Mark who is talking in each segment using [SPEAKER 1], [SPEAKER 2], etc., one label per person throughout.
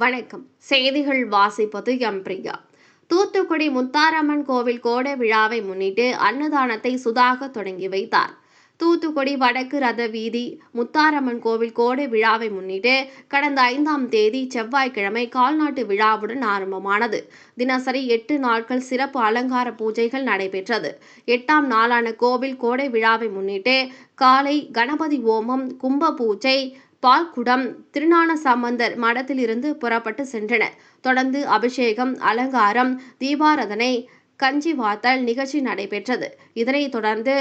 [SPEAKER 1] வணக்கம். செய்திகள் வாசிப்பது பிரியா. தூத்துக்குடி முத்தாரம்மன் கோவில் கோடை விழாவை முன்னிட்டு அன்னதானத்தை சுதாகர் தொடங்கி வைத்தார். தூத்துக்குடி வடக்கு ரத வீதி முத்தாரம்மன் கோவில் கோடை விழாவை முன்னிட்டு கடந்த 5ஆம் தேதி செவ்வாய்க்கிழமை கால்நாட்டு விழாவுடன் ஆரம்பமானது. தினசரி 8 நாட்கள் சிறப்பு அலங்கார பூஜைகள் நடைபெற்றது. 8ஆம் நாளான கோவில் கோடை விழாவை முன்னிட்டு காலை கணபதி ஹோமம், கும்ப பூஜை, பால்குடம் திருஞான சம்பந்தர் மடத்திலிருந்து புறப்பட்டு சென்றனர். தொடர்ந்து அபிஷேகம், அலங்காரம், தீபாராதனை, கஞ்சி வார்த்தல் நிகழ்ச்சி நடைபெற்றது. இதனைத் தொடர்ந்து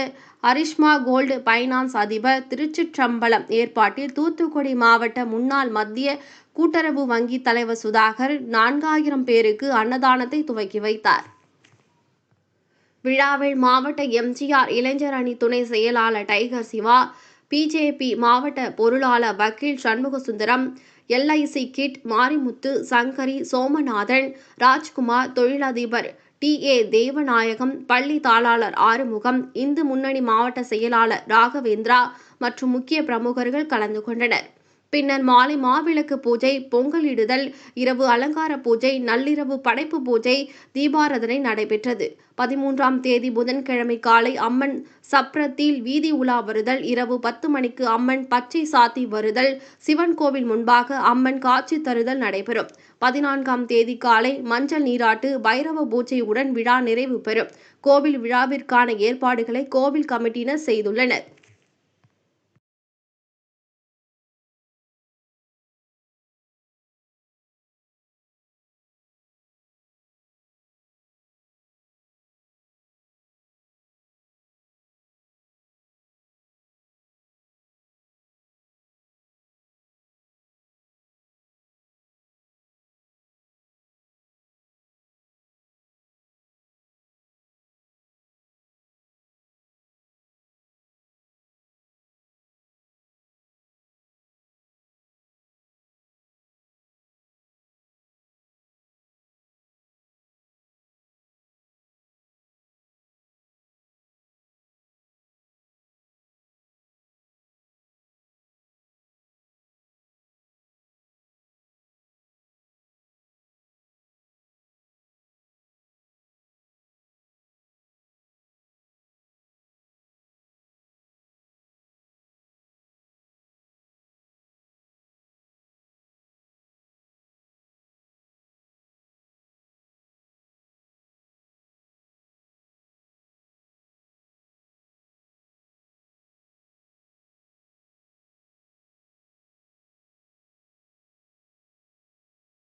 [SPEAKER 1] அரிஷ்மா கோல்டு பைனான்ஸ் அதிபர் திருச்சிற்றம்பலம் ஏற்பாட்டில் தூத்துக்குடி மாவட்ட முன்னாள் மத்திய கூட்டுறவு வங்கி தலைவர் சுதாகர் 4000 பேருக்கு அன்னதானத்தை துவக்கி வைத்தார். விழாவில் மாவட்ட எம்ஜிஆர் இளைஞர் அணி துணை செயலாளர் டைகர் சிவா, பிஜேபி மாவட்ட பொருளாளர் வக்கீல் சண்முகசுந்தரம், LIC கிட் மாரிமுத்து, சங்கரி, சோமநாதன், ராஜ்குமார், தொழிலதிபர் TA தேவநாயகம், பள்ளி தாளாளர் ஆறுமுகம், இந்து முன்னணி மாவட்ட செயலாளர் ராகவேந்திரா மற்றும் முக்கிய பிரமுகர்கள் கலந்து கொண்டனர். பின்னர் மாலை மாவிளக்கு பூஜை, பொங்கலிடுதல், இரவு அலங்கார பூஜை, நள்ளிரவு படைப்பு பூஜை, தீபாராதனை நடைபெற்றது. 13ஆம் தேதி புதன்கிழமை காலை அம்மன் சப்ரத்தில் வீதி உலா வருதல், இரவு 10 மணிக்கு அம்மன் பச்சை சாத்தி வருதல், சிவன் கோவில் முன்பாக அம்மன் காட்சி தருதல் நடைபெறும். 14ஆம் தேதி காலை மஞ்சள் நீராட்டு, பைரவ பூஜையுடன் விழா நிறைவு பெறும். கோவில் விழாவிற்கான ஏற்பாடுகளை கோவில் கமிட்டியினர் செய்துள்ளனர்.